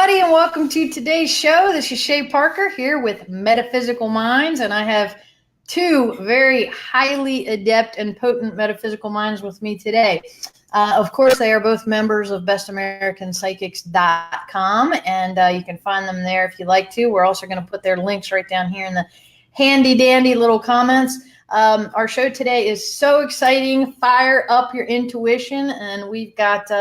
everybody, and welcome to today's show. This is Shay Parker here with Metaphysical Minds, and I have two very highly adept and potent metaphysical minds with me today. Of course, they are both members of bestamericanpsychics.com, and you can find them there if you like to. We're also going to put their links right down here in the handy-dandy little comments. Our show today is so exciting. Fire up your intuition, and we've got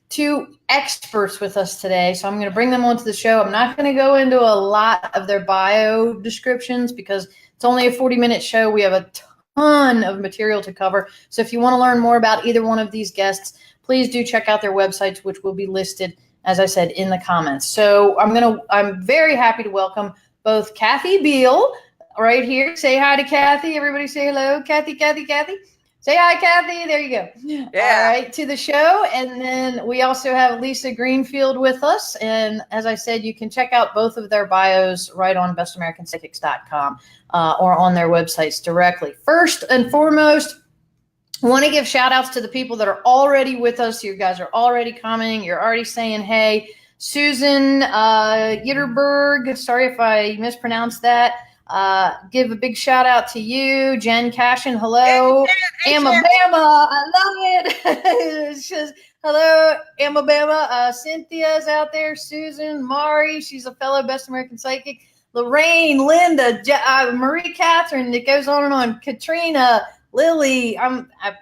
two experts with us today. So I'm going to bring them onto the show. I'm not going to go into a lot of their bio descriptions because it's only a 40-minute show. We have a ton of material to cover. So if you want to learn more about either one of these guests, please do check out their websites, which will be listed, as I said, in the comments. So I'm very happy to welcome both Kathy Biehl right here. Say hi to Kathy. Everybody say hello. Kathy. Say hi, Kathy. There you go. Yeah. All right, to the show. And then we also have Lisa Greenfield with us. And as I said, you can check out both of their bios right on bestamericanpsychics.com or on their websites directly. First and foremost, I want to give shout outs to the people that are already with us. You guys are already commenting. You're already saying, hey, Susan Yitterberg. Sorry if I mispronounced that. Give a big shout out to you, Jen Cashin. Hello, Amabama. I love it. She says, hello, Amabama. Cynthia's out there. Susan, Mari, she's a fellow Best American Psychic. Lorraine, Linda, Marie Catherine. It goes on and on. Katrina, Lily.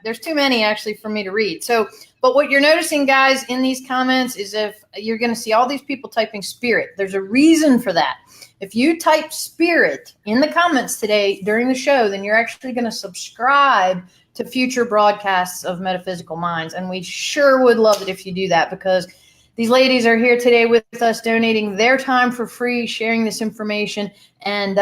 There's too many actually for me to read. So, but what you're noticing, guys, in these comments is if you're going to see all these people typing spirit. There's a reason for that. If you type spirit in the comments today during the show, then you're actually going to subscribe to future broadcasts of Metaphysical Minds. And we sure would love it if you do that, because these ladies are here today with us, donating their time for free, sharing this information. And,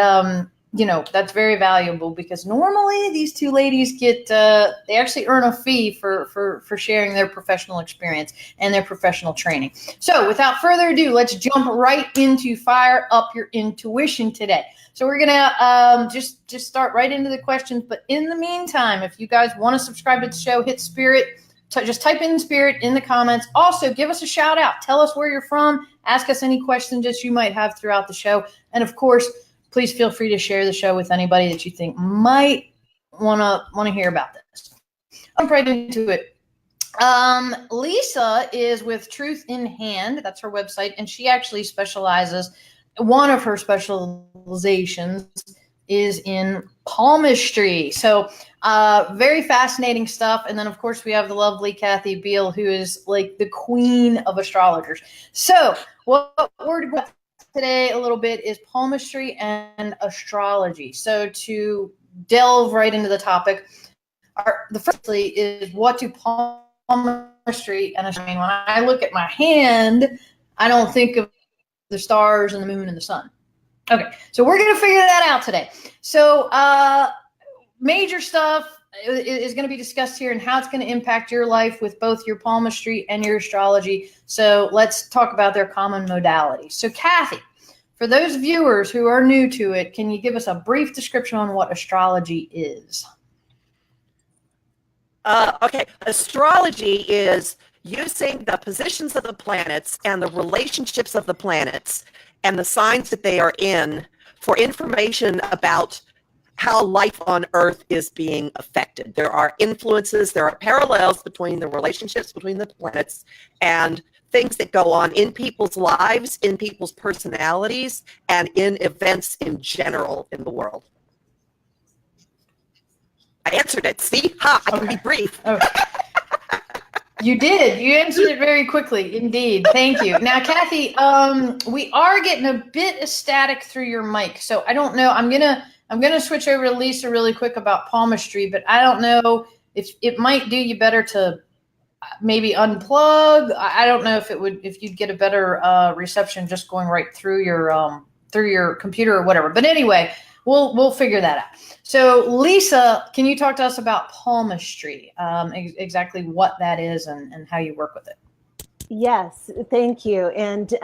that's very valuable, because normally these two ladies get, they actually earn a fee for sharing their professional experience and their professional training. So without further ado, let's jump right into Fire Up Your Intuition today. So we're going to just start right into the questions. But in the meantime, if you guys want to subscribe to the show, hit spirit. Just type in spirit in the comments. Also, give us a shout out. Tell us where you're from. Ask us any questions that you might have throughout the show. And of course, please feel free to share the show with anybody that you think might want to hear about this. Jump right into it. Lisa is with Truth in Hand. That's her website. And she actually specializes, one of her specializations is in palmistry. So very fascinating stuff. And then, of course, we have the lovely Kathy Biehl, who is like the queen of astrologers. So what we're going to today a little bit is palmistry and astrology. So to delve right into the topic, the firstly is what do palmistry and astrology mean? When I look at my hand, I don't think of the stars and the moon and the sun. Okay, so we're going to figure that out today. So major stuff is going to be discussed here and how it's going to impact your life with both your palmistry and your astrology. So let's talk about their common modalities. So Kathy, for those viewers who are new to it, can you give us a brief description on what astrology is? Okay, astrology is using the positions of the planets and the relationships of the planets and the signs that they are in for information about how life on Earth is being affected. There are influences, there are parallels between the relationships between the planets and things that go on in people's lives, in people's personalities, and in events in general in the world. I answered it. See? I can be brief. Okay. You did. You answered it very quickly, indeed. Thank you. Now, Kathy, we are getting a bit of static through your mic, so I don't know. I'm gonna switch over to Lisa really quick about palmistry, but I don't know if it might do you better to maybe unplug. I don't know if you'd get a better reception just going right through your computer or whatever. But anyway, we'll figure that out. So Lisa, can you talk to us about palmistry, exactly what that is and how you work with it? Yes, thank you. And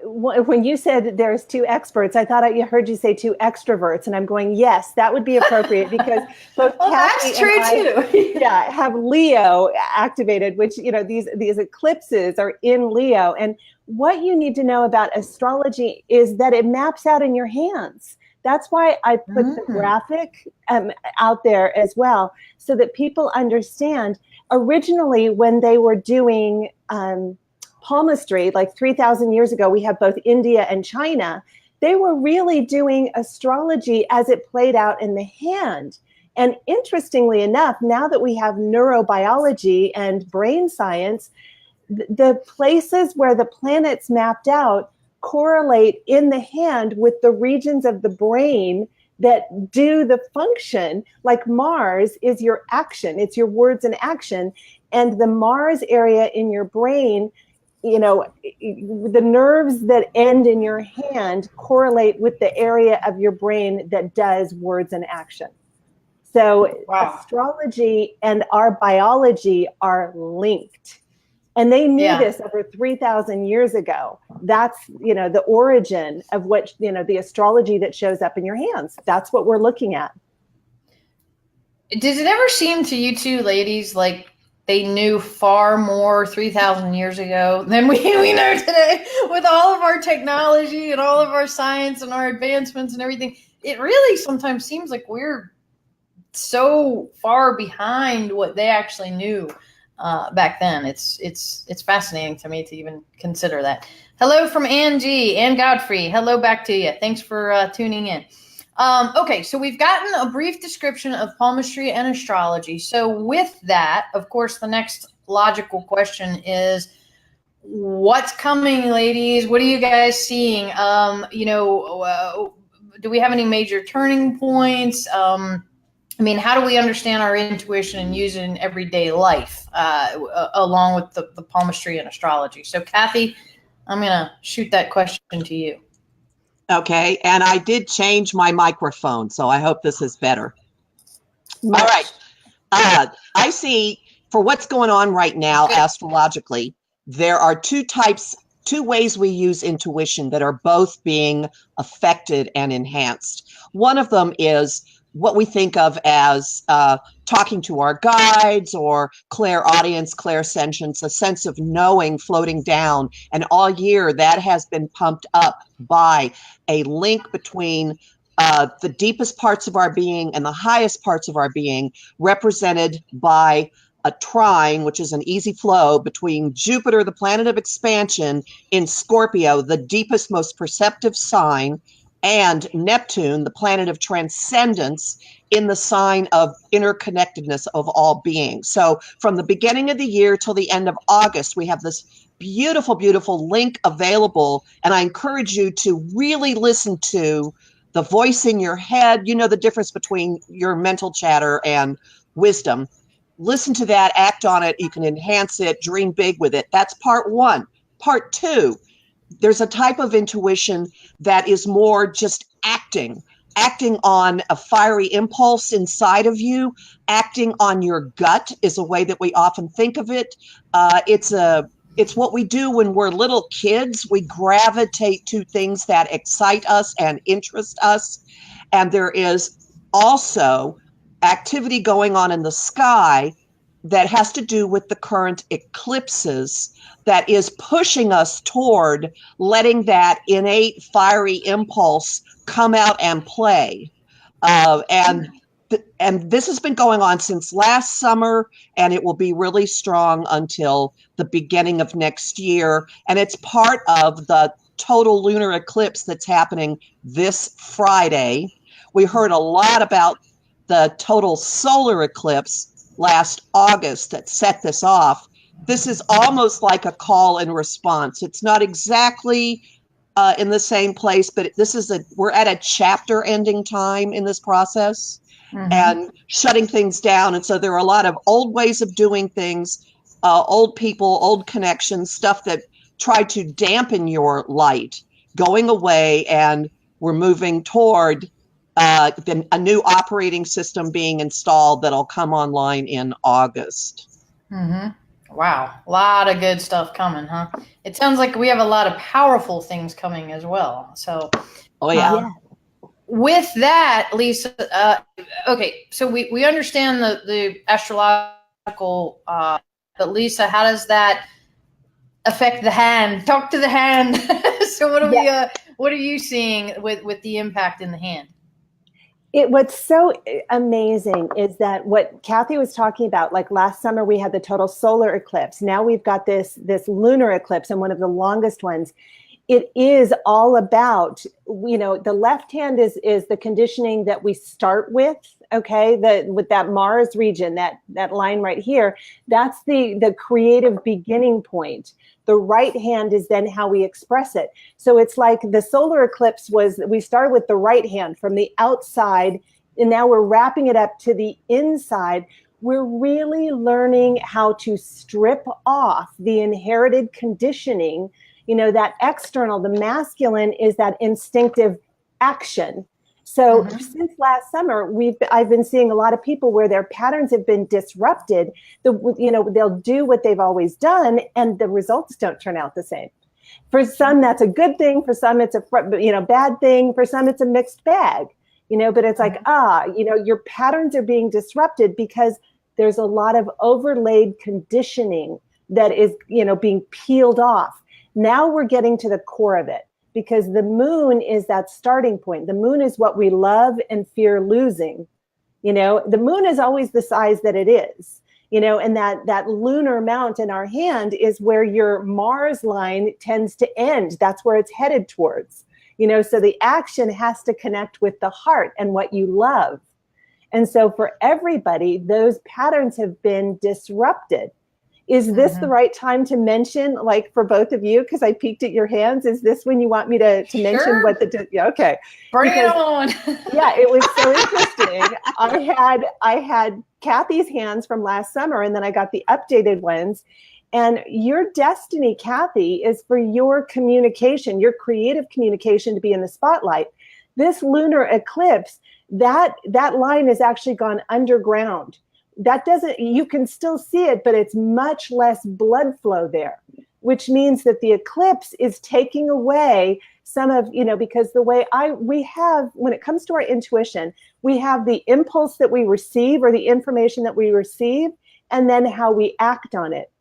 when you said there's two experts, I thought I heard you say two extroverts, and I'm going, yes, that would be appropriate because both Well, Kathy that's and true I, too. yeah, have Leo activated, which these eclipses are in Leo. And what you need to know about astrology is that it maps out in your hands. That's why I put the graphic out there as well, so that people understand. Originally, when they were doing palmistry, like 3,000 years ago, we have both India and China. They were really doing astrology as it played out in the hand. And interestingly enough, now that we have neurobiology and brain science, the places where the planets mapped out correlate in the hand with the regions of the brain that do the function. Like Mars is your action, it's your words and action. And the Mars area in your brain, the nerves that end in your hand correlate with the area of your brain that does words and action. So astrology and our biology are linked. And they knew this over 3,000 years ago. That's, the origin of what, the astrology that shows up in your hands. That's what we're looking at. Does it ever seem to you two ladies like they knew far more 3,000 years ago than we know today with all of our technology and all of our science and our advancements and everything? It really sometimes seems like we're so far behind what they actually knew back then. It's fascinating to me to even consider that. Hello from Angie and Godfrey. Hello back to you. Thanks for tuning in. Okay, so we've gotten a brief description of palmistry and astrology. So with that, of course, the next logical question is, what's coming, ladies? What are you guys seeing? Do we have any major turning points? How do we understand our intuition and use it in everyday life, along with the palmistry and astrology? So, Kathy, I'm going to shoot that question to you. Okay, and I did change my microphone, so I hope this is better. All right. I see, for what's going on right now astrologically, there are two ways we use intuition that are both being affected and enhanced. One of them is what we think of as talking to our guides or clairaudience, clairsentience, a sense of knowing floating down. And all year that has been pumped up by a link between the deepest parts of our being and the highest parts of our being, represented by a trine, which is an easy flow between Jupiter, the planet of expansion, in Scorpio, the deepest, most perceptive sign, and Neptune, the planet of transcendence, in the sign of interconnectedness of all beings. So from the beginning of the year till the end of August, we have this beautiful, beautiful link available. And I encourage you to really listen to the voice in your head. You know the difference between your mental chatter and wisdom. Listen to that, act on it. You can enhance it, dream big with it. That's part one. Part two, there's a type of intuition that is more just acting on a fiery impulse inside of you. Acting on your gut is a way that we often think of it. It's what we do when we're little kids. We gravitate to things that excite us and interest us. And there is also activity going on in the sky that has to do with the current eclipses that is pushing us toward letting that innate fiery impulse come out and play. And this has been going on since last summer, and it will be really strong until the beginning of next year. And it's part of the total lunar eclipse that's happening this Friday. We heard a lot about the total solar eclipse last August that set this off. This is almost like a call and response. It's not exactly in the same place, but we're at a chapter ending time in this process. Mm-hmm. And shutting things down. And so there are a lot of old ways of doing things, old people, old connections, stuff that try to dampen your light going away. And we're moving toward a new operating system being installed that'll come online in August. Mm-hmm. Wow. A lot of good stuff coming, huh? It sounds like we have a lot of powerful things coming as well. So, Oh, yeah. Yeah. with that, Lisa, okay, so we understand the astrological, but Lisa, how does that affect the hand? Talk to the hand. So what are you seeing with the impact in the hand? What's so amazing is that what Kathy was talking about, like last summer we had the total solar eclipse. Now we've got this lunar eclipse, and one of the longest ones. It is all about, the left hand is the conditioning that we start with, okay? With that Mars region, that line right here, that's the creative beginning point. The right hand is then how we express it. So it's like the solar eclipse we started with the right hand from the outside, and now we're wrapping it up to the inside. We're really learning how to strip off the inherited conditioning. That external, the masculine is that instinctive action. So since last summer, I've been seeing a lot of people where their patterns have been disrupted. They'll do what they've always done, and the results don't turn out the same. For some, that's a good thing. For some, it's a bad thing. For some, it's a mixed bag. But it's like your patterns are being disrupted because there's a lot of overlaid conditioning that is being peeled off. Now we're getting to the core of it, because the moon is that starting point. The moon is what we love and fear losing. The moon is always the size that it is, and that lunar mount in our hand is where your Mars line tends to end. That's where it's headed towards, so the action has to connect with the heart and what you love. And so for everybody, those patterns have been disrupted. Is this the right time to mention, like for both of you, because I peeked at your hands, is this when you want me to mention what okay. Bring it on. Yeah, it was so interesting. I had Kathy's hands from last summer, and then I got the updated ones. And your destiny, Kathy, is for your communication, your creative communication to be in the spotlight. This lunar eclipse, that line has actually gone underground. You can still see it, but it's much less blood flow there, which means that the eclipse is taking away some of, because the way we have, when it comes to our intuition, we have the impulse that we receive or the information that we receive, and then how we act on it.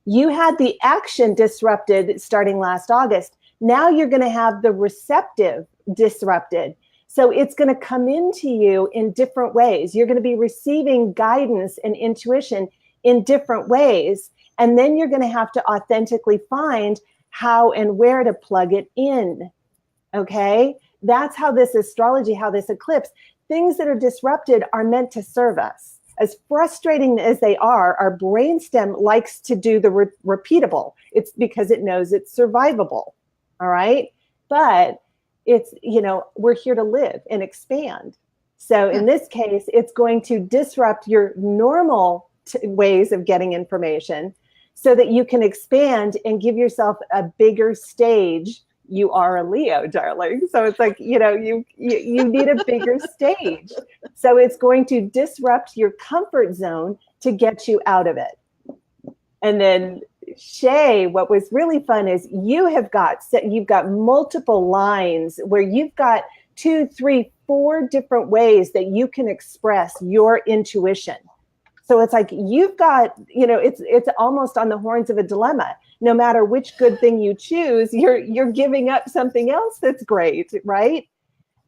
You had the action disrupted starting last August. Now you're going to have the receptive disrupted. So it's going to come into you in different ways. You're going to be receiving guidance and intuition in different ways. And then you're going to have to authentically find how and where to plug it in. Okay? That's how this astrology, how this eclipse, things that are disrupted are meant to serve us. As frustrating as they are, our brainstem likes to do the repeatable. It's because it knows it's survivable. All right? But it's, we're here to live and expand. So in this case, it's going to disrupt your normal ways of getting information so that you can expand and give yourself a bigger stage. You are a Leo, darling. So it's like, you need a bigger stage. So it's going to disrupt your comfort zone to get you out of it. And then Shay, what was really fun is you've got multiple lines where you've got 2, 3, 4 different ways that you can express your intuition. So it's like you've got, it's almost on the horns of a dilemma. No matter which good thing you choose, you're giving up something else that's great, right?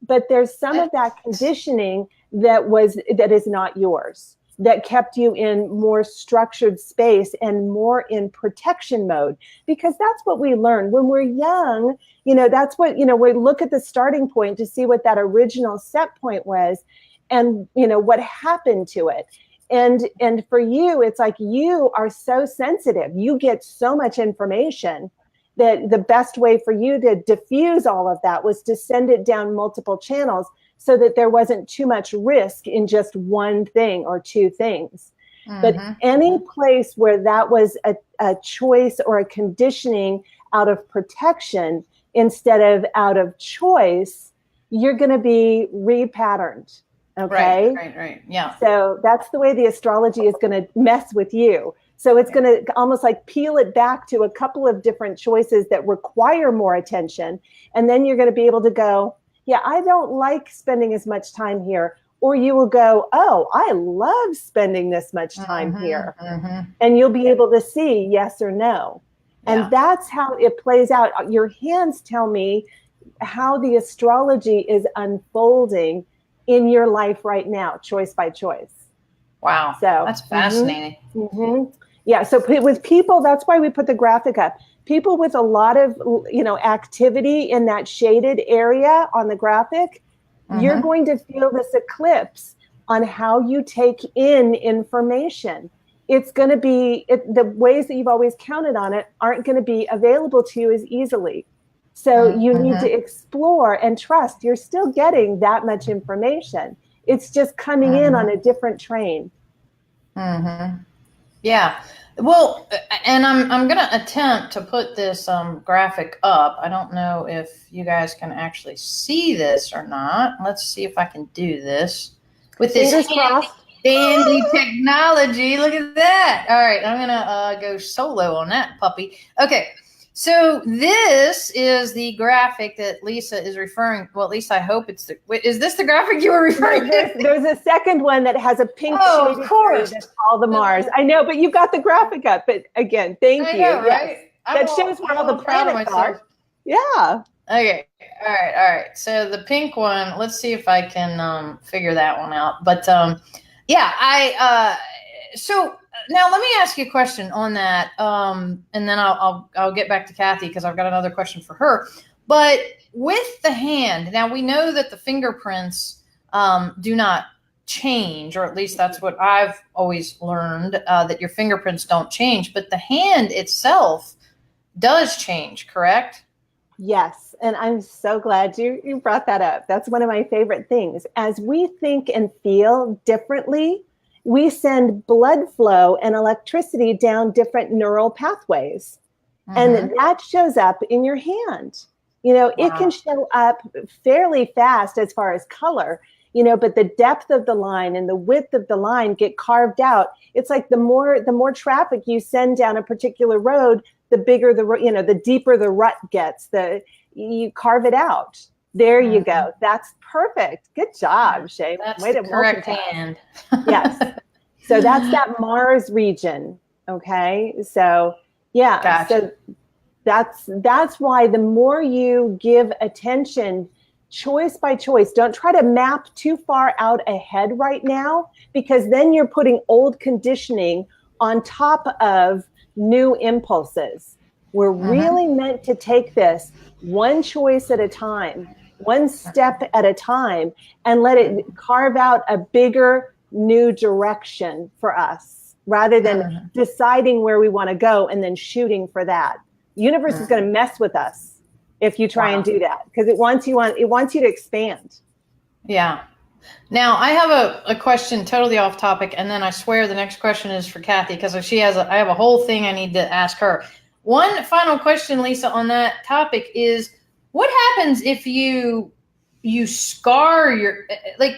But there's some of that conditioning that is not yours, that kept you in more structured space and more in protection mode, because that's what we learn when we're young. That's what, we look at the starting point to see what that original set point was and, what happened to it. And for you, it's like you are so sensitive. You get so much information that the best way for you to diffuse all of that was to send it down multiple channels so that there wasn't too much risk in just one thing or two things. But any place where that was a choice or a conditioning out of protection instead of out of choice, you're going to be repatterned. Okay. Right. Yeah. So that's the way the astrology is going to mess with you. So it's going to almost like peel it back to a couple of different choices that require more attention. And then you're going to be able to go, yeah, I don't like spending as much time here. Or you will go, oh, I love spending this much time here. And you'll be able to see yes or no. And that's how it plays out. Your hands tell me how the astrology is unfolding in your life right now, choice by choice. Wow. So that's fascinating. Yeah. So with people, that's why we put the graphic up. People with a lot of, activity in that shaded area on the graphic, you're going to feel this eclipse on how you take in information. It's going to be, the ways that you've always counted on it aren't going to be available to you as easily. So you need to explore and trust. You're still getting that much information. It's just coming in on a different train. Yeah. Well, and I'm going to attempt to put this graphic up. I don't know if you guys can actually see this or not. Let's see if I can do this with this dandy technology. Look at that. All right. I'm going to go solo on that puppy. Okay. So this is the graphic that Lisa is referring. Well, at least I hope it's the. Is this the graphic you were referring to? There's a second one that has a pink shade. Of course, that's all the Mars. I know, but you've got the graphic up. But again, thank you. Know, right? That shows where all the planets are. Yeah. Okay. All right. So the pink one. Let's see if I can figure that one out. But yeah, so. Now let me ask you a question on that, and then I'll get back to Kathy because I've got another question for her. But with the hand, now we know that the fingerprints do not change, or at least that's what I've always learned, that your fingerprints don't change, but the hand itself does change, correct? Yes, and I'm so glad you brought that up. That's one of my favorite things. As we think and feel differently, we send blood flow and electricity down different neural pathways. And that shows up in your hand. It can show up fairly fast as far as color, but the depth of the line and the width of the line get carved out. It's like the more traffic you send down a particular road, the bigger the deeper the rut gets, you carve it out. There you go. That's perfect. Good job, Shay. That's the correct hand. Yes. So that's that Mars region. Okay. So yeah. Gotcha. So that's why the more you give attention choice by choice, don't try to map too far out ahead right now, because then you're putting old conditioning on top of new impulses. We're really meant to take this one choice at a time, one step at a time, and let it carve out a bigger new direction for us, rather than deciding where we want to go and then shooting for that. The universe is going to mess with us if you try and do that, because it wants you to expand. Yeah. Now I have a question totally off topic, and then I swear the next question is for Kathy, because I have a whole thing I need to ask her. One final question, Lisa, on that topic is, what happens if you scar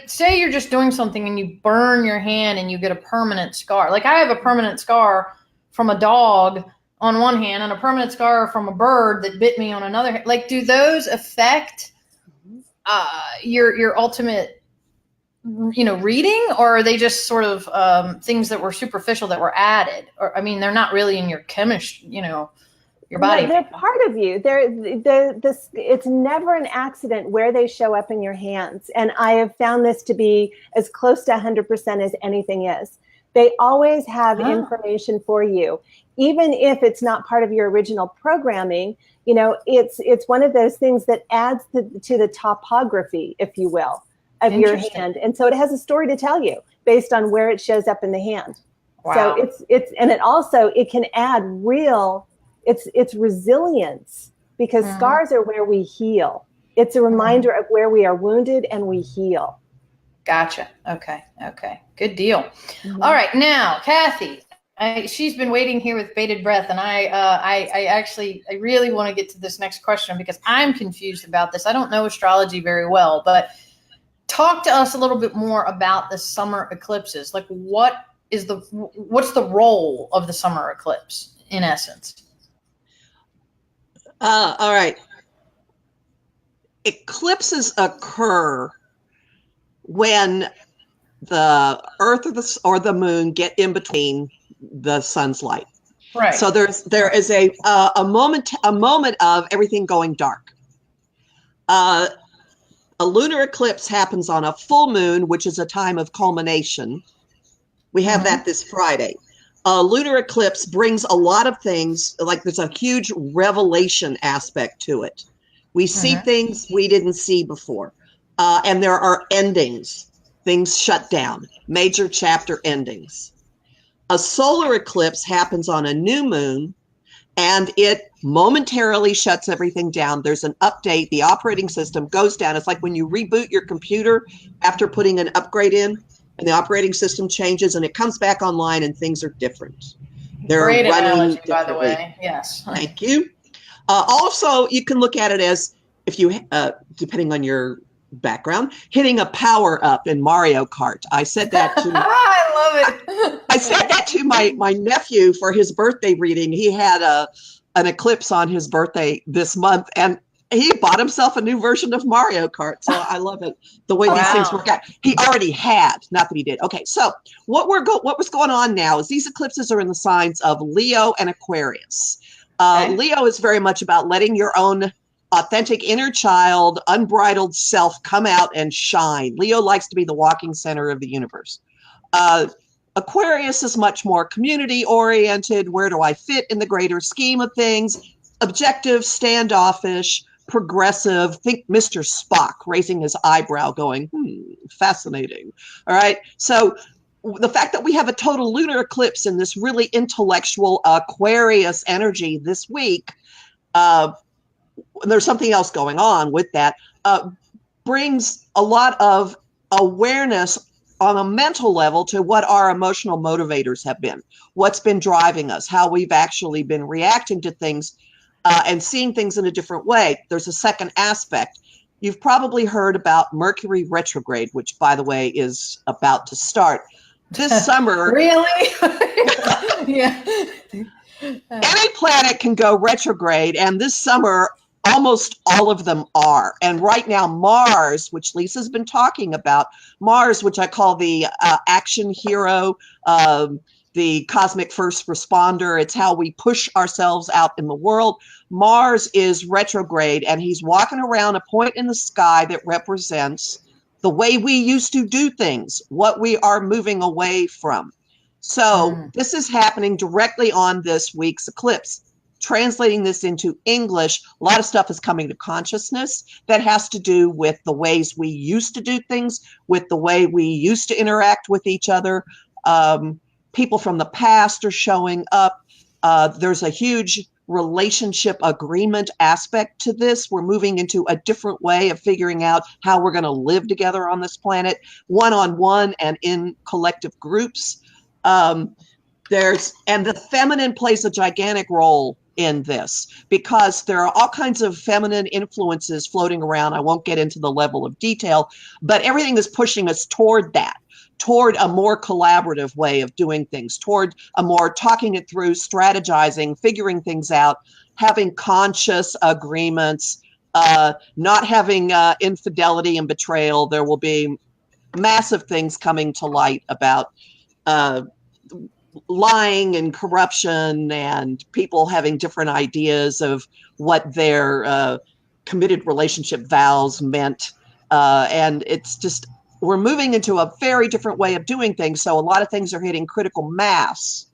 say you're just doing something and you burn your hand and you get a permanent scar? Like I have a permanent scar from a dog on one hand and a permanent scar from a bird that bit me on another hand. Like, do those affect your ultimate, reading, or are they just sort of things that were superficial that were added? Or, I mean, they're not really in your chemistry, your body. No, they're part of you. It's never an accident where they show up in your hands. And I have found this to be as close to 100% as anything is. They always have information for you, even if it's not part of your original programming. It's one of those things that adds to the topography, if you will, of your hand. And so it has a story to tell you based on where it shows up in the hand. Wow. So it can add it's resilience, because scars are where we heal. It's a reminder of where we are wounded and we heal. Gotcha. Okay. Good deal. All right. Now, Kathy, she's been waiting here with bated breath, and I really want to get to this next question because I'm confused about this. I don't know astrology very well, but talk to us a little bit more about the summer eclipses. Like, what what's the role of the summer eclipse in essence? All right. Eclipses occur when the Earth or the Moon get in between the sun's light. Right. So there is a moment of everything going dark. A lunar eclipse happens on a full moon, which is a time of culmination. We have that this Friday. A lunar eclipse brings a lot of things, like there's a huge revelation aspect to it. We see things we didn't see before. And there are endings, things shut down, major chapter endings. A solar eclipse happens on a new moon, and it momentarily shuts everything down. There's an update. The operating system goes down. It's like when you reboot your computer after putting an upgrade in, and the operating system changes, and it comes back online, and things are different. They're Great running analogy, by the differently. way. Yes. Thank you. Also, you can look at it as, if you, depending on your background, hitting a power up in Mario Kart. I said that to I love it. I said that to my nephew for his birthday reading. He had an eclipse on his birthday this month, and he bought himself a new version of Mario Kart. So I love it, the way these things work out. He already had, not that he did. Okay, so what was going on now is these eclipses are in the signs of Leo and Aquarius. Leo is very much about letting your own authentic inner child, unbridled self come out and shine. Leo likes to be the walking center of the universe. Aquarius is much more community oriented. Where do I fit in the greater scheme of things? Objective, standoffish, progressive. Think Mr. Spock raising his eyebrow going, fascinating. All right. So the fact that we have a total lunar eclipse in this really intellectual Aquarius energy this week, there's something else going on with that, brings a lot of awareness on a mental level to what our emotional motivators have been, what's been driving us, how we've actually been reacting to things and seeing things in a different way. There's a second aspect. You've probably heard about Mercury retrograde, which, by the way, is about to start. This summer. Really? Yeah. Any planet can go retrograde, and this summer, almost all of them are. And right now, Mars, which Lisa's been talking about, Mars, which I call the action hero, the cosmic first responder, it's how we push ourselves out in the world. Mars is retrograde, and he's walking around a point in the sky that represents the way we used to do things, what we are moving away from. So this is happening directly on this week's eclipse. Translating this into English, a lot of stuff is coming to consciousness that has to do with the ways we used to do things, with the way we used to interact with each other. People from the past are showing up. There's a huge relationship agreement aspect to this. We're moving into a different way of figuring out how we're going to live together on this planet, one-on-one and in collective groups. And the feminine plays a gigantic role in this because there are all kinds of feminine influences floating around. I won't get into the level of detail, but everything is pushing us toward that, toward a more collaborative way of doing things, toward a more talking it through, strategizing, figuring things out, having conscious agreements, not having infidelity and betrayal. There will be massive things coming to light about lying and corruption and people having different ideas of what their committed relationship vows meant. And it's just, we're moving into a very different way of doing things. So a lot of things are hitting critical mass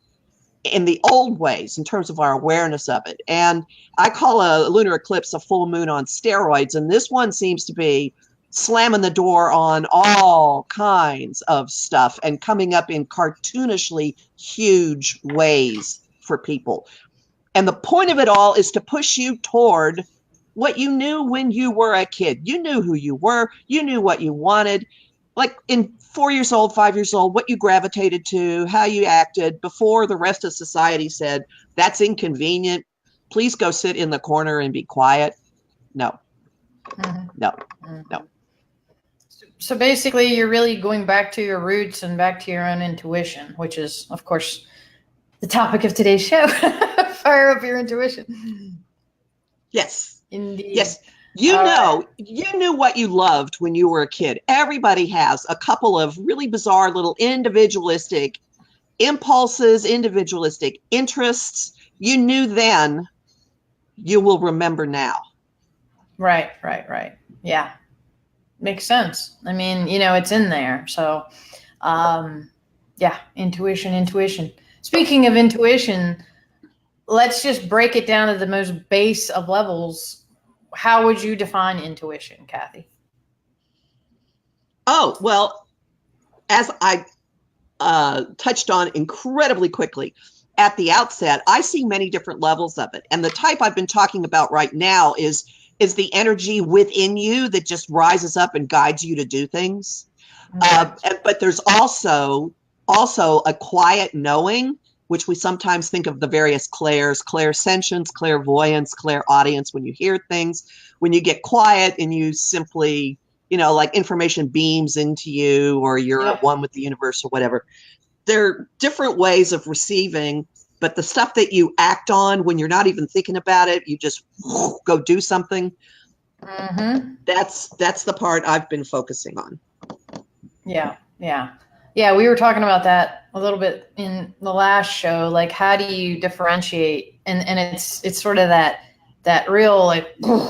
in the old ways in terms of our awareness of it. And I call a lunar eclipse a full moon on steroids. And this one seems to be slamming the door on all kinds of stuff and coming up in cartoonishly huge ways for people. And the point of it all is to push you toward what you knew when you were a kid. You knew who you were. You knew what you wanted. Like in 4 years old, 5 years old, what you gravitated to, how you acted before the rest of society said, that's inconvenient. Please go sit in the corner and be quiet. No, no, no. So basically, you're really going back to your roots and back to your own intuition, which is, of course, the topic of today's show. Fire up your intuition. Yes. Indeed. Yes. You knew what you loved when you were a kid. Everybody has a couple of really bizarre little individualistic impulses, individualistic interests. You knew then, you will remember now. Right. Yeah. Makes sense. I mean, it's in there. So, yeah, intuition. Speaking of intuition, let's just break it down to the most base of levels. How would you define intuition, Kathy? Oh, well, as I touched on incredibly quickly at the outset, I see many different levels of it. And the type I've been talking about right now is the energy within you that just rises up and guides you to do things. But there's also a quiet knowing, which we sometimes think of the various clairs, clairsentience, clairvoyance, clairaudience, when you hear things, when you get quiet and you simply, like information beams into you, or you're at one with the universe or whatever. There are different ways of receiving, but the stuff that you act on when you're not even thinking about it, you just go do something. Mm-hmm. That's the part I've been focusing on. Yeah. We were talking about that a little bit in the last show. Like, how do you differentiate? And it's sort of that real,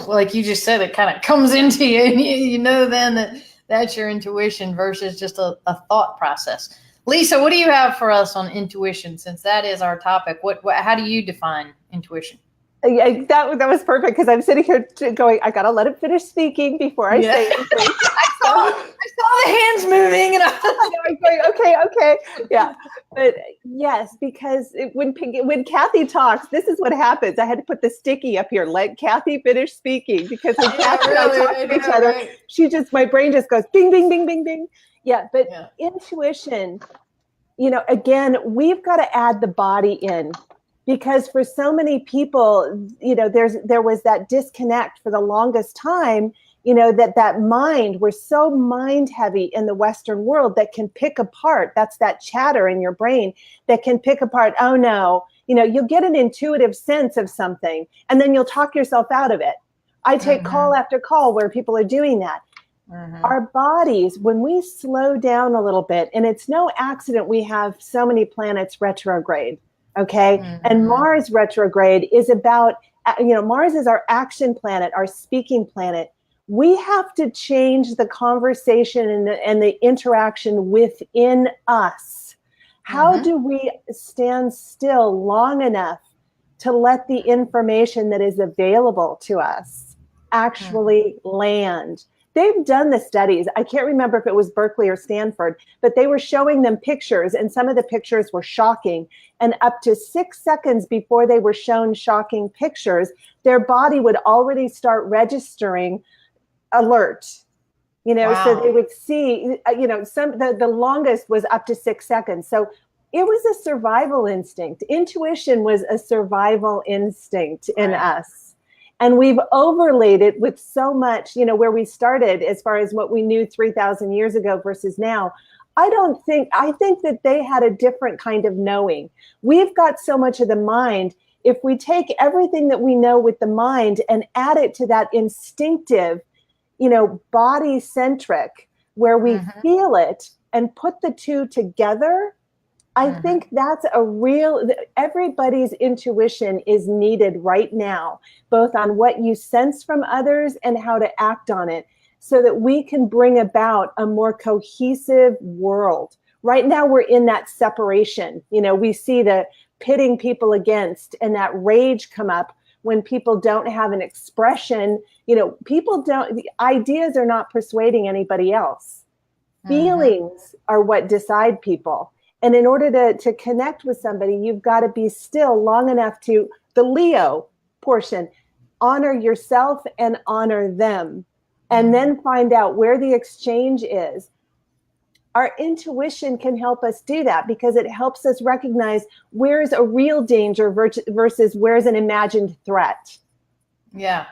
like you just said, it kind of comes into you, and you know then that's your intuition versus just a thought process. Lisa, what do you have for us on intuition, since that is our topic? How do you define intuition? Yeah, that was perfect, because I'm sitting here going, I gotta let him finish speaking before I say anything. I saw the hands moving, and I'm going, okay, yeah. But yes, because when Kathy talks, this is what happens. I had to put the sticky up here. Let Kathy finish speaking, because when Kathy and I talk to each other, my brain just goes bing, bing, bing, bing, bing. Yeah, but intuition, again, we've got to add the body in. Because for so many people, there was that disconnect for the longest time, that mind, we're so mind heavy in the Western world that can pick apart, that's that chatter in your brain that can pick apart, oh no, you'll get an intuitive sense of something and then you'll talk yourself out of it. I take call after call where people are doing that. Our bodies, when we slow down a little bit, and it's no accident we have so many planets retrograde. Okay. And Mars retrograde is about, Mars is our action planet, our speaking planet. We have to change the conversation and the interaction within us. How do we stand still long enough to let the information that is available to us actually land? They've done the studies. I can't remember if it was Berkeley or Stanford, but they were showing them pictures, and some of the pictures were shocking. And up to 6 seconds before they were shown shocking pictures, their body would already start registering alert. So they would see, the longest was up to 6 seconds. So it was a survival instinct. Intuition was a survival instinct in us. And we've overlaid it with so much, where we started as far as what we knew 3,000 years ago versus now. I think that they had a different kind of knowing. We've got so much of the mind. If we take everything that we know with the mind and add it to that instinctive, body centric, where we feel it and put the two together, I think that's everybody's intuition is needed right now, both on what you sense from others and how to act on it, so that we can bring about a more cohesive world. Right now, we're in that separation. We see the pitting people against and that rage come up when people don't have an expression. The ideas are not persuading anybody else. Feelings are what decide people. And in order to connect with somebody, you've got to be still long enough to, the Leo portion, honor yourself and honor them, and then find out where the exchange is. Our intuition can help us do that, because it helps us recognize where's a real danger versus where's an imagined threat. Yeah.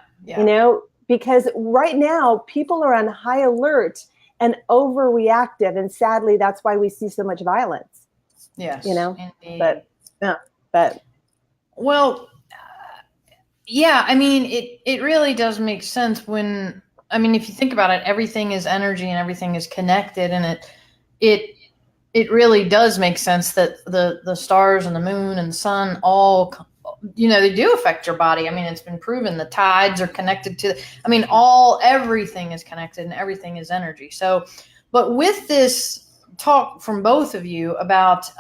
Because right now people are on high alert, and overreactive. And sadly, that's why we see so much violence. Yes. Indeed. But well, yeah, I mean, it really does make sense when, I mean, if you think about it, everything is energy and everything is connected, and it really does make sense that the stars and the moon and the sun all, they do affect your body. I mean, it's been proven the tides are connected to, I mean, everything is connected and everything is energy. So, but with this talk from both of you about,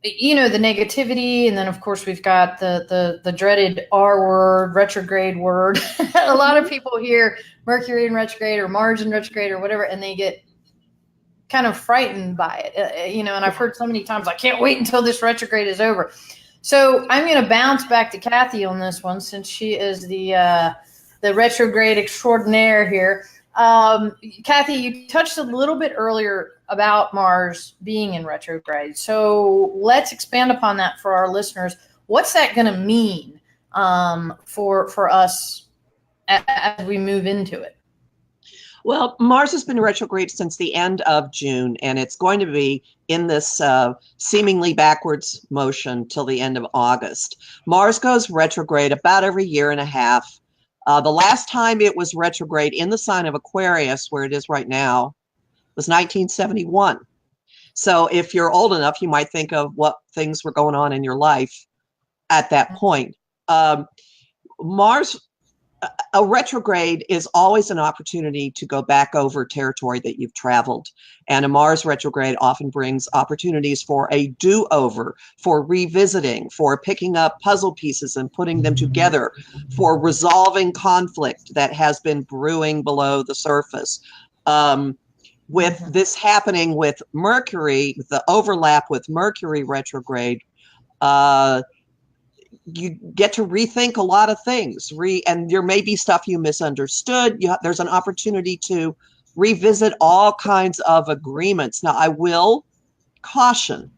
the negativity, and then of course we've got the dreaded R word, retrograde word. A lot of people hear Mercury in retrograde or Mars in retrograde or whatever, and they get kind of frightened by it, and I've heard so many times, I can't wait until this retrograde is over. So I'm going to bounce back to Kathy on this one, since she is the retrograde extraordinaire here. Kathy, you touched a little bit earlier about Mars being in retrograde. So let's expand upon that for our listeners. What's that going to mean for us as we move into it? Well, Mars has been retrograde since the end of June, and it's going to be in this seemingly backwards motion till the end of August. Mars goes retrograde about every year and a half. The last time it was retrograde in the sign of Aquarius, where it is right now, was 1971. So if you're old enough, you might think of what things were going on in your life at that point. Mars, a retrograde is always an opportunity to go back over territory that you've traveled. And a Mars retrograde often brings opportunities for a do-over, for revisiting, for picking up puzzle pieces and putting them together, for resolving conflict that has been brewing below the surface. With this happening with Mercury, the overlap with Mercury retrograde, you get to rethink a lot of things, and there may be stuff you misunderstood. There's an opportunity to revisit all kinds of agreements. Now, I will caution,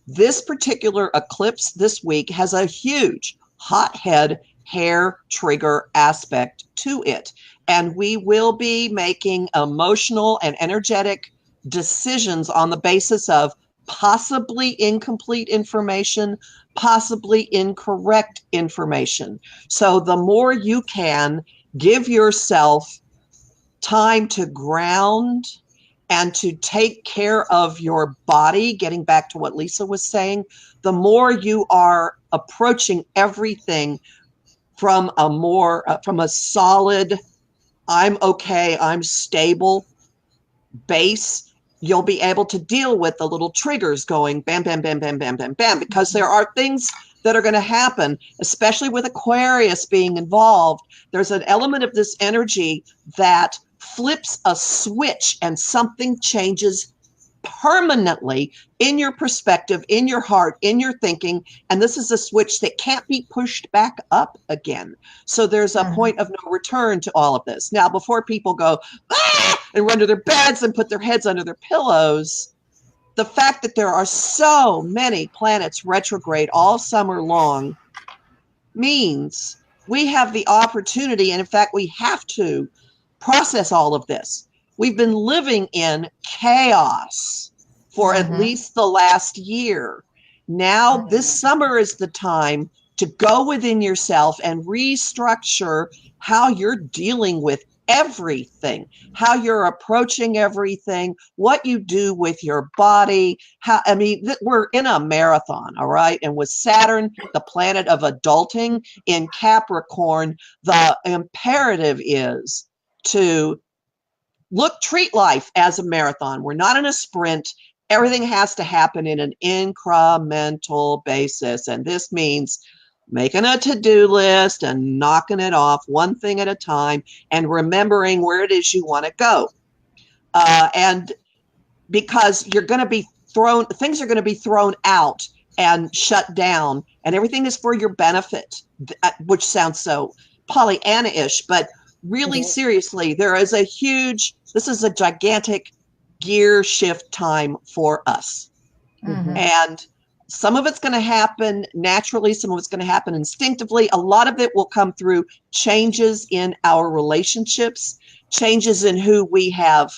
this particular eclipse this week has a huge hothead hair trigger aspect to it. And we will be making emotional and energetic decisions on the basis of possibly incomplete information, possibly incorrect information. So the more you can give yourself time to ground and to take care of your body, getting back to what Lisa was saying, the more you are approaching everything from a solid, I'm okay, I'm stable base, you'll be able to deal with the little triggers going bam, bam, bam, bam, bam, bam, bam, because there are things that are going to happen, especially with Aquarius being involved. There's an element of this energy that flips a switch and something changes permanently in your perspective, in your heart, in your thinking. And this is a switch that can't be pushed back up again. So there's a point of no return to all of this. Now, before people go and run to their beds and put their heads under their pillows, the fact that there are so many planets retrograde all summer long means we have the opportunity, and in fact, we have to process all of this. We've been living in chaos for at least the last year. Now, this summer is the time to go within yourself and restructure how you're dealing with everything, how you're approaching everything, what you do with your body. We're in a marathon, all right? And with Saturn, the planet of adulting in Capricorn, the imperative is to treat life as a marathon. We're not in a sprint. Everything has to happen in an incremental basis. And this means making a to-do list and knocking it off one thing at a time and remembering where it is you want to go. And because things are going to be thrown out and shut down, and everything is for your benefit, which sounds so Pollyanna-ish, but really seriously, this is a gigantic gear shift time for us. And some of it's going to happen naturally. Some of it's going to happen instinctively. A lot of it will come through changes in our relationships changes in who we have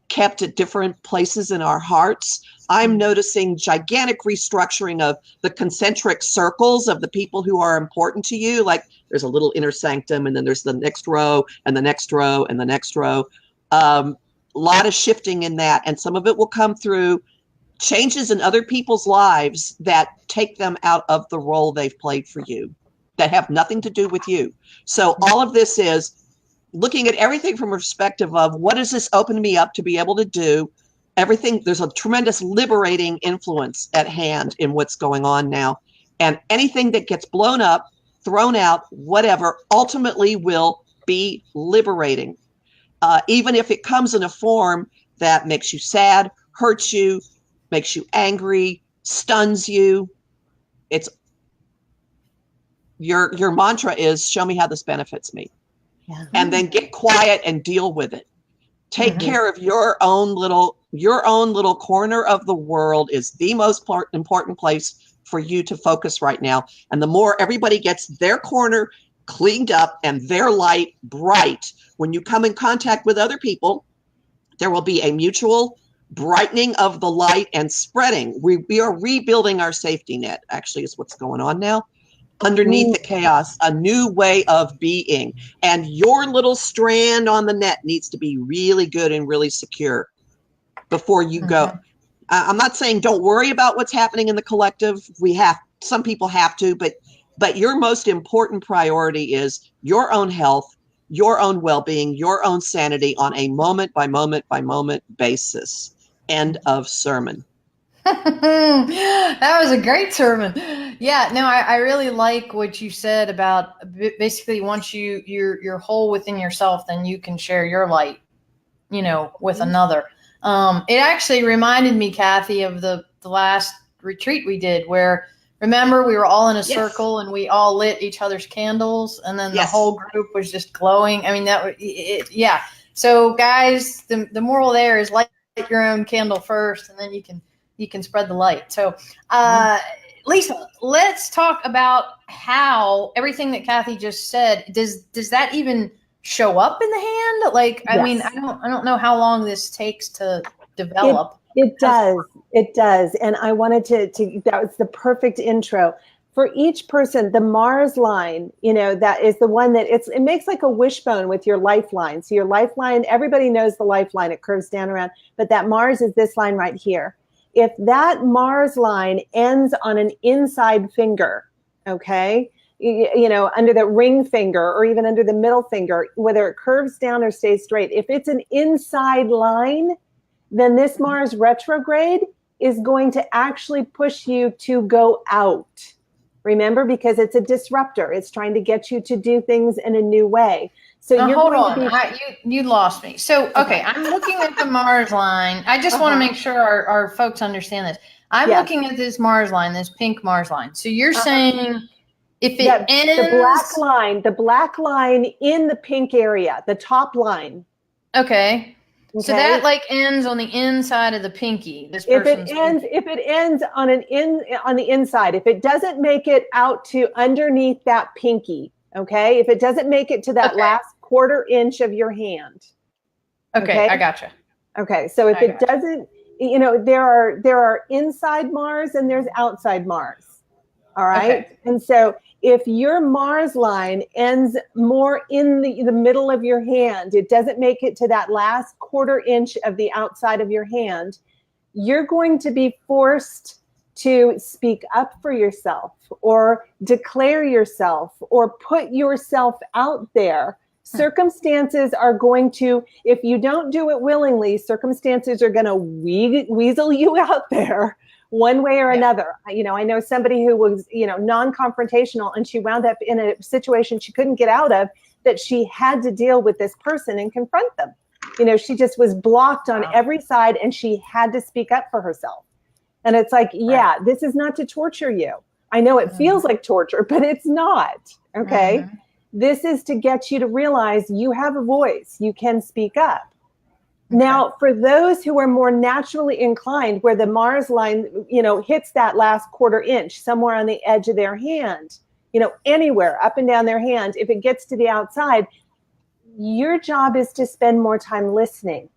kept at different places in our hearts. I'm noticing gigantic restructuring of the concentric circles of the people who are important to you. Like there's a little inner sanctum, and then there's the next row and the next row and the next row. A lot of shifting in that. And some of it will come through changes in other people's lives that take them out of the role they've played for you, that have nothing to do with you. So all of this is looking at everything from a perspective of what does this open me up to be able to do? Everything, there's a tremendous liberating influence at hand in what's going on now. And anything that gets blown up, thrown out, whatever, ultimately will be liberating. Even if it comes in a form that makes you sad, hurts you, makes you angry, stuns you. It's your mantra is, show me how this benefits me. Yeah. And then get quiet and deal with it. Take care of your own little corner of the world is the most important place for you to focus right now. And the more everybody gets their corner cleaned up and their light bright, when you come in contact with other people, there will be a mutual brightening of the light and spreading. We are rebuilding our safety net, actually, is what's going on now. Underneath the chaos, a new way of being. And your little strand on the net needs to be really good and really secure before you go. I'm not saying don't worry about what's happening in the collective. Some people have to, but your most important priority is your own health, your own well-being, your own sanity on a moment by moment by moment basis. End of sermon. That was a great sermon. Yeah, no, I really like what you said about basically once you're whole within yourself, then you can share your light, with another. It actually reminded me, Kathy, of the last retreat we did where, remember, we were all in a circle and we all lit each other's candles, and then the whole group was just glowing. I mean, yeah. So guys, the moral there is light your own candle first, and then you can spread the light. So, Lisa, let's talk about how everything that Kathy just said, does that even show up in the hand? Like, I mean, I don't know how long this takes to develop. It does. And I wanted to that was the perfect intro. For each person, the Mars line, that is the one that it makes like a wishbone with your lifeline. So your lifeline, everybody knows the lifeline, it curves down around, but that Mars is this line right here. If that Mars line ends on an inside finger, okay, under the ring finger or even under the middle finger, whether it curves down or stays straight, if it's an inside line, then this Mars retrograde is going to actually push you to go out. Remember, because it's a disruptor. It's trying to get you to do things in a new way. So now, hold on. You lost me. So, okay, I'm looking at the Mars line. I just want to make sure our folks understand this. I'm looking at this Mars line, this pink Mars line. So you're saying if it ends... The black line in the pink area, the top line. Okay. So that ends on the inside of the pinky. If it ends on the inside, if it doesn't make it out to underneath that pinky, okay? If it doesn't make it to that last quarter inch of your hand. Okay, I gotcha. Okay, so if it doesn't, there are inside Mars and there's outside Mars. All right? Okay. And so if your Mars line ends more in the middle of your hand, it doesn't make it to that last quarter inch of the outside of your hand, you're going to be forced to speak up for yourself or declare yourself or put yourself out there. Circumstances are going to, if you don't do it willingly, circumstances are going to weasel you out there one way or another. I know somebody who was, non-confrontational, and she wound up in a situation she couldn't get out of, that she had to deal with this person and confront them. She just was blocked on every side, and she had to speak up for herself. And it's like, this is not to torture you. I know it feels like torture, but it's not. Okay. This is to get you to realize you have a voice. You can speak up. Now, for those who are more naturally inclined, where the Mars line, hits that last quarter inch, somewhere on the edge of their hand, anywhere up and down their hand, if it gets to the outside, Your job is to spend more time listening,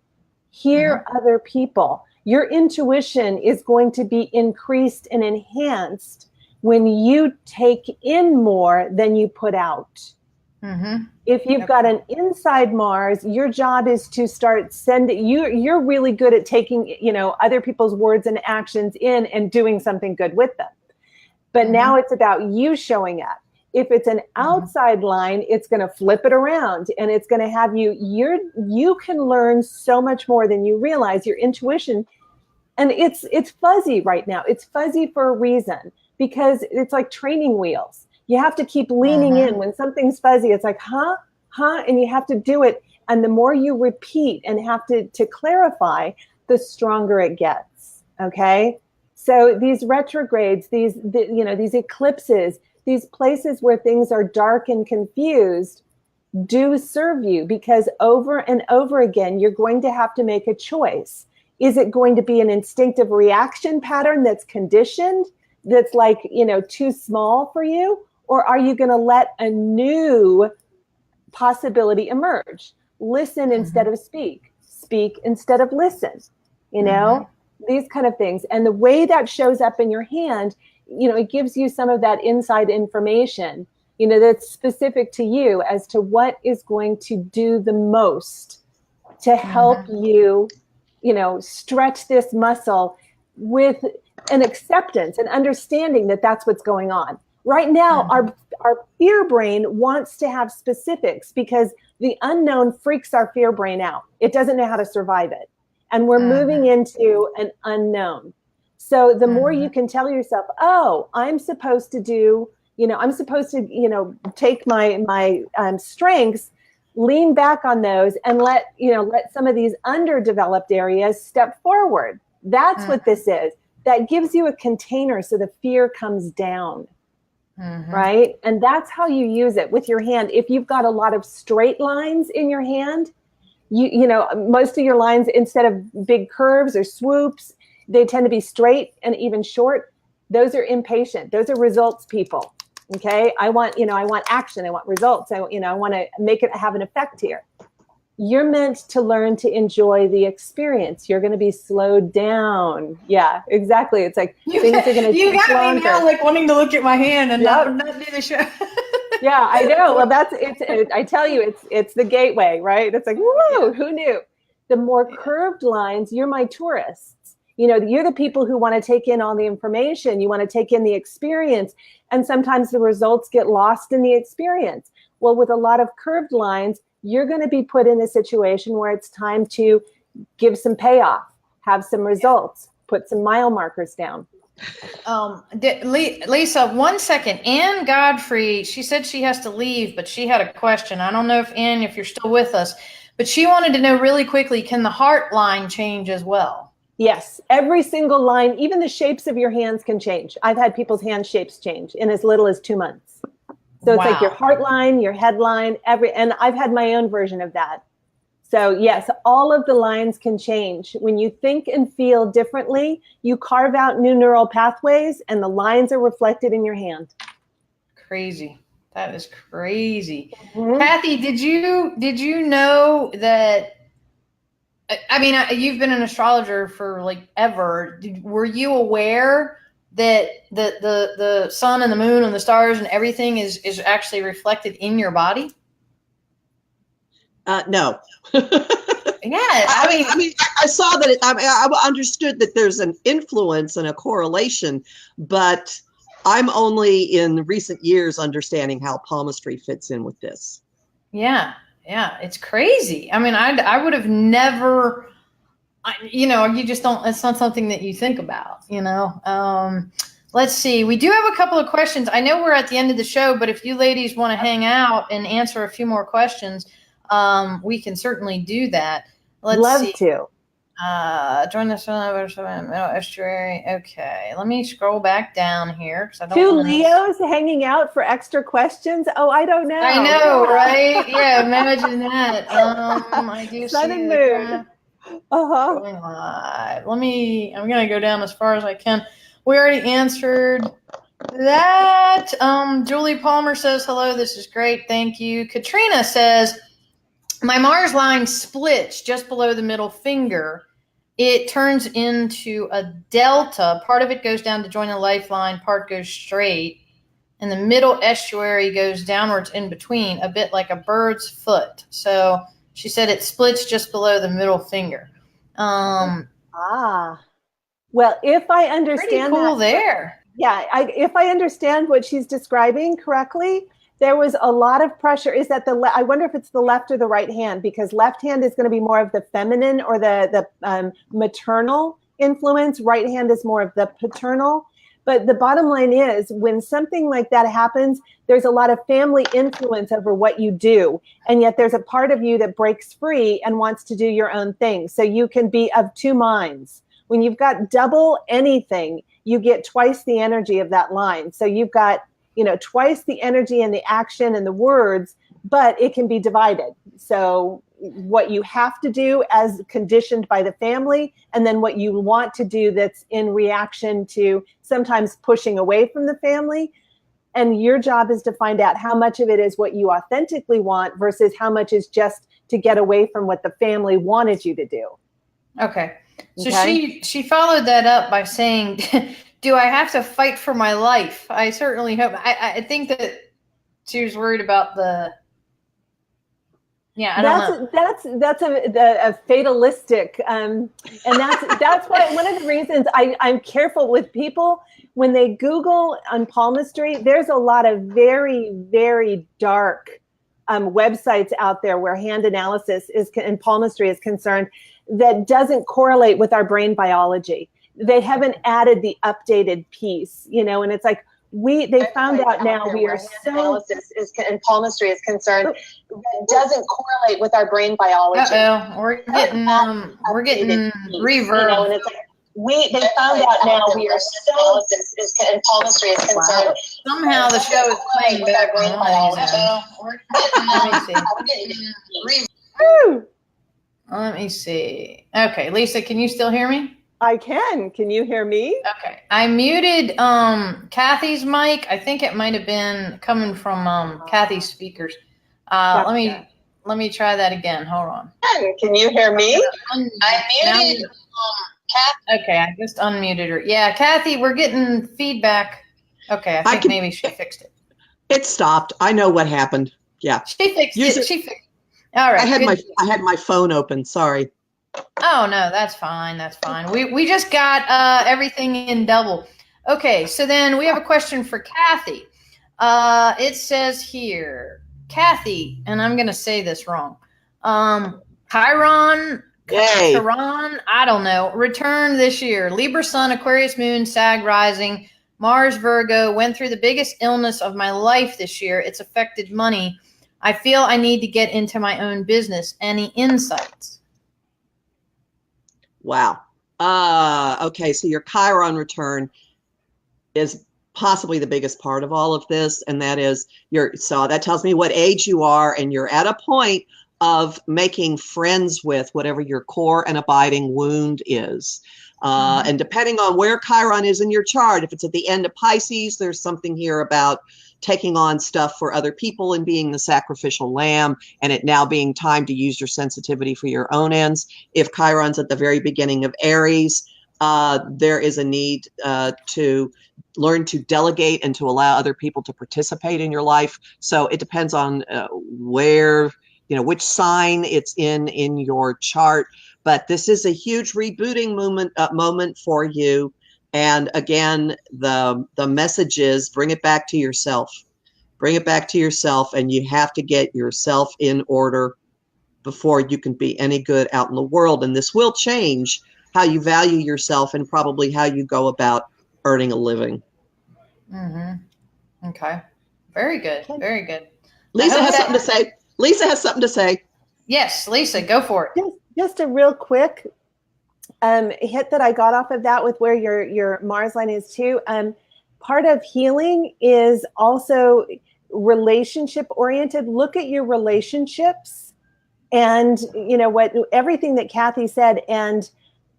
hear other people. Your intuition is going to be increased and enhanced when you take in more than you put out. If you've got an inside Mars, your job is to start sending, you're really good at taking, other people's words and actions in and doing something good with them. But now it's about you showing up. If it's an outside line, it's going to flip it around and it's going to have you can learn so much more than you realize. Your intuition, and it's fuzzy right now. It's fuzzy for a reason, because it's like training wheels. You have to keep leaning in. When something's fuzzy, it's like, huh, and you have to do it. And the more you repeat and have to clarify, the stronger it gets. Okay. So these retrogrades, these eclipses, these places where things are dark and confused do serve you, because over and over again, you're going to have to make a choice. Is it going to be an instinctive reaction pattern that's conditioned, that's like, too small for you? Or are you going to let a new possibility emerge? Listen instead of speak instead of listen, these kind of things. And the way that shows up in your hand, it gives you some of that inside information, that's specific to you as to what is going to do the most to help you, stretch this muscle with an acceptance and understanding that that's what's going on. Right now, our fear brain wants to have specifics, because the unknown freaks our fear brain out. It doesn't know how to survive it. And we're moving into an unknown. So the more you can tell yourself, oh, I'm supposed to do, take my strengths, lean back on those, and let some of these underdeveloped areas step forward. That's what this is. That gives you a container so the fear comes down. Right? And that's how you use it with your hand. If you've got a lot of straight lines in your hand, most of your lines, instead of big curves or swoops, they tend to be straight and even short. Those are impatient. Those are results people. Okay. I want action. I want results. I want to make it have an effect here. You're meant to learn to enjoy the experience. You're going to be slowed down. Yeah, exactly. It's like things are going to take longer. You got me now, like wanting to look at my hand and not do the show. Yeah, I know. Well, I tell you, it's the gateway, right? It's like, woo, who knew? The more curved lines, you're my tourists. You're the people who want to take in all the information. You want to take in the experience. And sometimes the results get lost in the experience. Well, with a lot of curved lines, you're going to be put in a situation where it's time to give some payoff, have some results, put some mile markers down. Lisa, 1 second. Ann Godfrey, she said she has to leave, but she had a question. I don't know if Ann, if you're still with us, but she wanted to know really quickly, can the heart line change as well? Yes, every single line, even the shapes of your hands can change. I've had people's hand shapes change in as little as 2 months. So it's like your heart line, your head line, and I've had my own version of that. So yes, all of the lines can change. When you think and feel differently, you carve out new neural pathways and the lines are reflected in your hand. Crazy. That is crazy. Kathy, did you know that, I mean, you've been an astrologer for like ever. Were you aware that the sun and the moon and the stars and everything is actually reflected in your body? No. Yeah, I mean, I saw that. I understood that there's an influence and a correlation, but I'm only in recent years understanding how palmistry fits in with this. Yeah, it's crazy. I mean, I would have never. You just don't, it's not something that you think about, let's see. We do have a couple of questions. I know we're at the end of the show, but if you ladies want to hang out and answer a few more questions, we can certainly do that. Love to. Join us on estuary. Okay. Let me scroll back down here. Cause I don't 2 Leos hanging out for extra questions. Oh, I don't know. I know, right? Yeah. Imagine that. I do Sun see and the moon. Going live. I'm going to go down as far as I can. We already answered that. Julie Palmer says, hello, this is great. Thank you. Katrina says, my Mars line splits just below the middle finger. It turns into a delta. Part of it goes down to join a lifeline, part goes straight. And the middle estuary goes downwards in between, a bit like a bird's foot. So she said it splits just below the middle finger. Well, if I understand pretty cool there. Yeah, if I understand what she's describing correctly, there was a lot of pressure. Is that I wonder if it's the left or the right hand, because left hand is going to be more of the feminine or the maternal influence. Right hand is more of the paternal. But the bottom line is, when something like that happens, there's a lot of family influence over what you do. And yet there's a part of you that breaks free and wants to do your own thing. So you can be of two minds. When you've got double anything, you get twice the energy of that line. So you've got, twice the energy and the action and the words, but it can be divided. So what you have to do as conditioned by the family, and then what you want to do that's in reaction to sometimes pushing away from the family. And your job is to find out how much of it is what you authentically want versus how much is just to get away from what the family wanted you to do. Okay. So she followed that up by saying, do I have to fight for my life? I certainly hope. I think that she was worried about I don't know. That's a fatalistic, and that's why one of the reasons I'm careful with people when they Google on palmistry. There's a lot of very, very dark websites out there where hand analysis and palmistry is concerned that doesn't correlate with our brain biology. They haven't added the updated piece, and it's like they found out now we are so analysis and palmistry is concerned that doesn't correlate with our brain biology. We're getting reverb. And it's like they found out now we are so analysis and palmistry is concerned. Wow. Somehow the show is playing with our brain biology. Let me see. Okay, Lisa, can you still hear me? I can. Can you hear me? Okay. I muted Kathy's mic. I think it might have been coming from Kathy's speakers. Let me try that again. Hold on. Can you hear me? I muted Kathy. Okay, I just unmuted her. Yeah, Kathy, we're getting feedback. Okay, I think maybe she fixed it. It stopped. I know what happened. Yeah. She fixed it. She fixed it. All right. I had my phone open. Sorry. Oh no, that's fine. That's fine. We just got everything in double. Okay, so then we have a question for Kathy. It says here, Kathy, and I'm gonna say this wrong. Chiron, I don't know. Return this year. Libra Sun, Aquarius Moon, Sag Rising, Mars Virgo. Went through the biggest illness of my life this year. It's affected money. I feel I need to get into my own business. Any insights? Wow. Okay, so your Chiron return is possibly the biggest part of all of this, and that is so that tells me what age you are, and you're at a point of making friends with whatever your core and abiding wound is. And depending on where Chiron is in your chart, if it's at the end of Pisces, there's something here about taking on stuff for other people and being the sacrificial lamb, and it now being time to use your sensitivity for your own ends. If Chiron's at the very beginning of Aries, there is a need to learn to delegate and to allow other people to participate in your life. So it depends on where, which sign it's in your chart. But this is a huge rebooting moment for you. And again, the message is bring it back to yourself. Bring it back to yourself, and you have to get yourself in order before you can be any good out in the world. And this will change how you value yourself and probably how you go about earning a living. Okay. Very good. Very good. Lisa has something to say. Lisa has something to say. Yes, Lisa, go for it. Just a real quick hit that I got off of that with where your Mars line is too. Part of healing is also relationship oriented. Look at your relationships and everything that Kathy said, and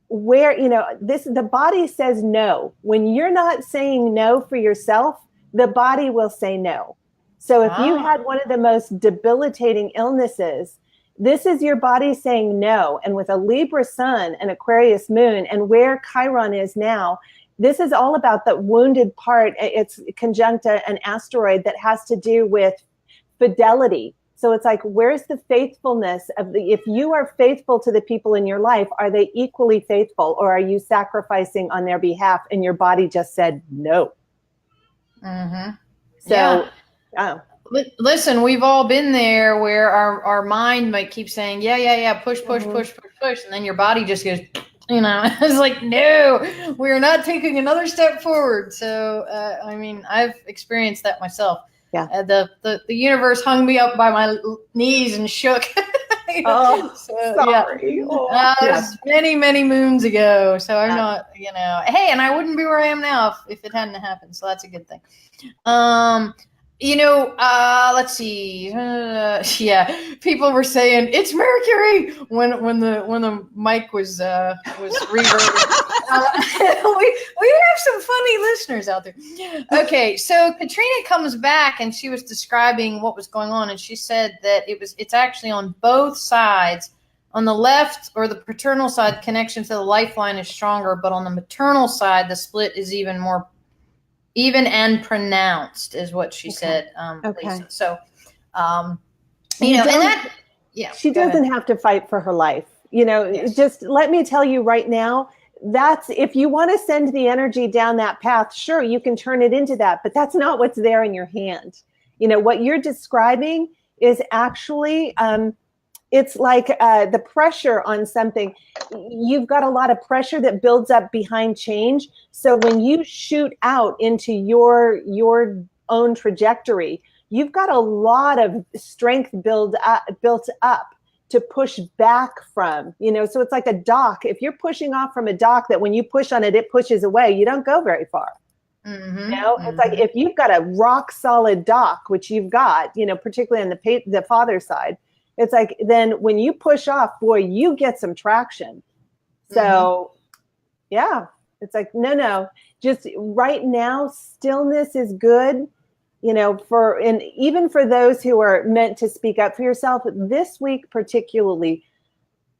where the body says no. When you're not saying no for yourself, the body will say no. So if you had one of the most debilitating illnesses, This is your body saying no. And with a Libra sun and Aquarius moon and where Chiron is now, this is all about the wounded part. It's conjunct an asteroid that has to do with fidelity. So it's like, where's the faithfulness if you are faithful to the people in your life, are they equally faithful, or are you sacrificing on their behalf and your body just said no? Mm-hmm. So, yeah. Listen, we've all been there where our mind might keep saying, yeah, push, and then your body just goes, it's like, no, we're not taking another step forward. So, I mean, I've experienced that myself. Yeah. The universe hung me up by my knees and shook. Oh, so, sorry. Yeah. It was many, many moons ago. So I'm not, hey, and I wouldn't be where I am now if it hadn't happened. So that's a good thing. Let's see. People were saying it's Mercury when the mic was reverbed. We have some funny listeners out there. Okay, so Katrina comes back and she was describing what was going on, and she said that it's actually on both sides. On the left, or the paternal side, connection to the lifeline is stronger, but on the maternal side, the split is even more even and pronounced, is what she said. Okay. Lisa. So, and that, she doesn't have to fight for her life. Yes. Just let me tell you right now, that's, if you want to send the energy down that path, sure, you can turn it into that, but that's not what's there in your hand. What you're describing is actually, it's like the pressure on something. You've got a lot of pressure that builds up behind change. So when you shoot out into your own trajectory, you've got a lot of strength built up to push back from. So it's like a dock. If you're pushing off from a dock that when you push on it, it pushes away, you don't go very far. Mm-hmm. It's like if you've got a rock solid dock, which you've got, particularly on the father side, it's like, then when you push off, boy, you get some traction. So yeah, it's like, no, just right now, stillness is good, and even for those who are meant to speak up for yourself this week, particularly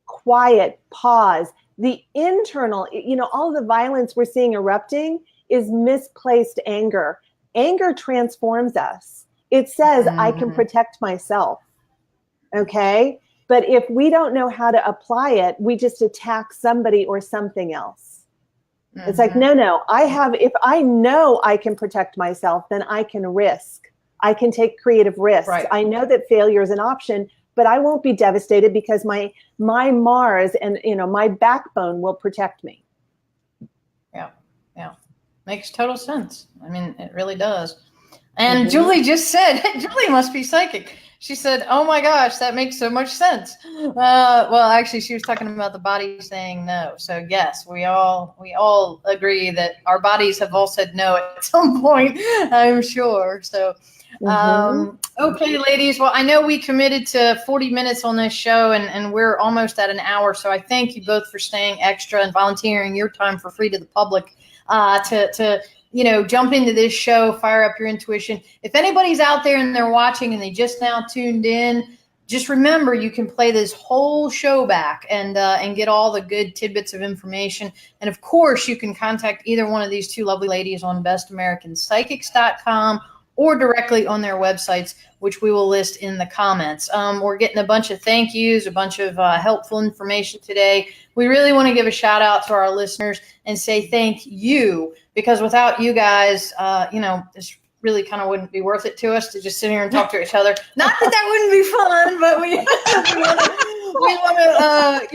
quiet, pause, the internal, all the violence we're seeing erupting is misplaced anger. Anger transforms us. It says, I can protect myself. Okay. But if we don't know how to apply it, we just attack somebody or something else. It's like, no, if I know I can protect myself, then I can risk. I can take creative risks. Right. I know that failure is an option, but I won't be devastated because my Mars and, my backbone will protect me. Yeah. Makes total sense. I mean, it really does. And Julie just said, Julie must be psychic. She said, oh my gosh, that makes so much sense. Well, actually, she was talking about the body saying no. So yes, we all agree that our bodies have all said no at some point, I'm sure. So, okay, ladies. Well, I know we committed to 40 minutes on this show and we're almost at an hour. So I thank you both for staying extra and volunteering your time for free to the public to jump into this show, fire up your intuition. If anybody's out there and they're watching and they just now tuned in, just remember you can play this whole show back and get all the good tidbits of information. And of course, you can contact either one of these two lovely ladies on bestamericanpsychics.com or directly on their websites, which we will list in the comments. We're getting a bunch of thank yous, a bunch of helpful information today. We really want to give a shout out to our listeners and say thank you, because without you guys, this really kind of wouldn't be worth it to us to just sit here and talk to each other. Not that wouldn't be fun, but we want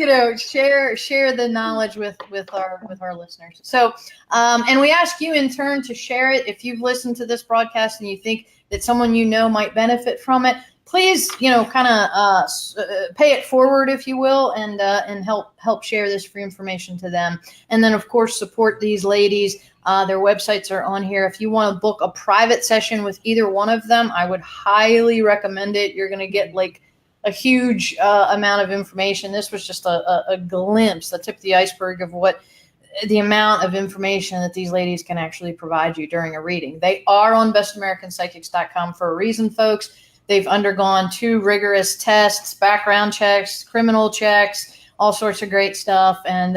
to share the knowledge with our listeners. So, and we ask you in turn to share it. If you've listened to this broadcast and you think that someone might benefit from it, please, pay it forward, if you will, and help share this free information to them. And then, of course, support these ladies. Their websites are on here. If you want to book a private session with either one of them, I would highly recommend it. You're going to get like a huge amount of information. This was just a glimpse, the tip of the iceberg of what the amount of information that these ladies can actually provide you during a reading. They are on bestamericanpsychics.com for a reason, folks. They've undergone 2 rigorous tests, background checks, criminal checks, all sorts of great stuff. And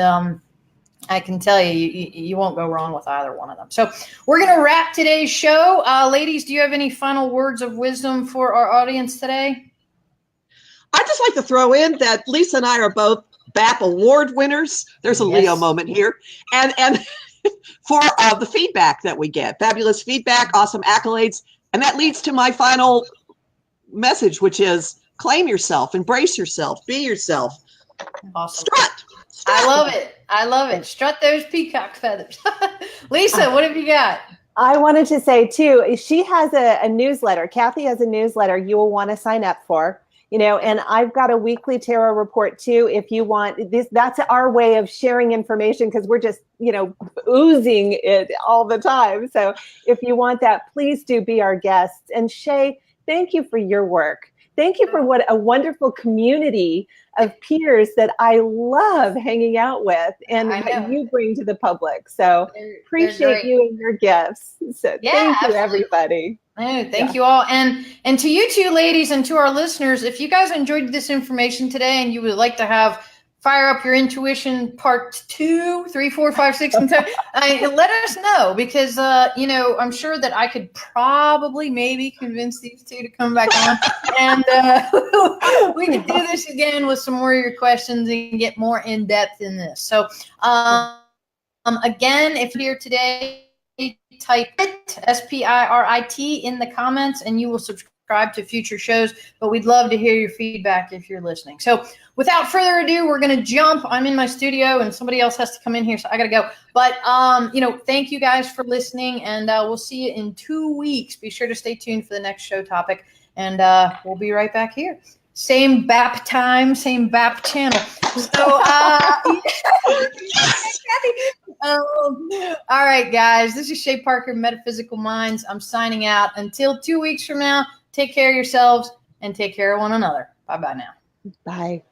I can tell you won't go wrong with either one of them. So we're going to wrap today's show. Ladies, do you have any final words of wisdom for our audience today? I'd just like to throw in that Lisa and I are both BAP Award winners. There's a Leo moment here. And for the feedback that we get, fabulous feedback, awesome accolades. And that leads to my final message, which is claim yourself, embrace yourself, be yourself. Awesome. Strut. I love it. I love it. Strut those peacock feathers. Lisa, what have you got? I wanted to say too, she has a newsletter. Kathy has a newsletter you will want to sign up for. And I've got a weekly tarot report too. If you want this, that's our way of sharing information because we're just, oozing it all the time. So if you want that, please do be our guests. And Shay, thank you for your work. Thank you for what a wonderful community of peers that I love hanging out with and what you bring to the public. So appreciate you and your gifts. So thank you, everybody. Oh, thank you all. And to you two ladies and to our listeners, if you guys enjoyed this information today and you would like to have Fire Up Your Intuition part 2, 3, 4, 5, 6, and 7, let us know because, I'm sure that I could probably maybe convince these two to come back on and we can do this again with some more of your questions and get more in depth in this. So, again, if you're here today, type it, SPIRIT, in the comments and you will subscribe to future shows, but we'd love to hear your feedback if you're listening. So without further ado, we're going to jump. I'm in my studio and somebody else has to come in here, so I got to go. But, thank you guys for listening and we'll see you in 2 weeks. Be sure to stay tuned for the next show topic and we'll be right back here. Same BAP time, same BAP channel. So, all right, guys, this is Shay Parker, Metaphysical Minds. I'm signing out. Until 2 weeks from now, take care of yourselves and take care of one another. Bye-bye now. Bye.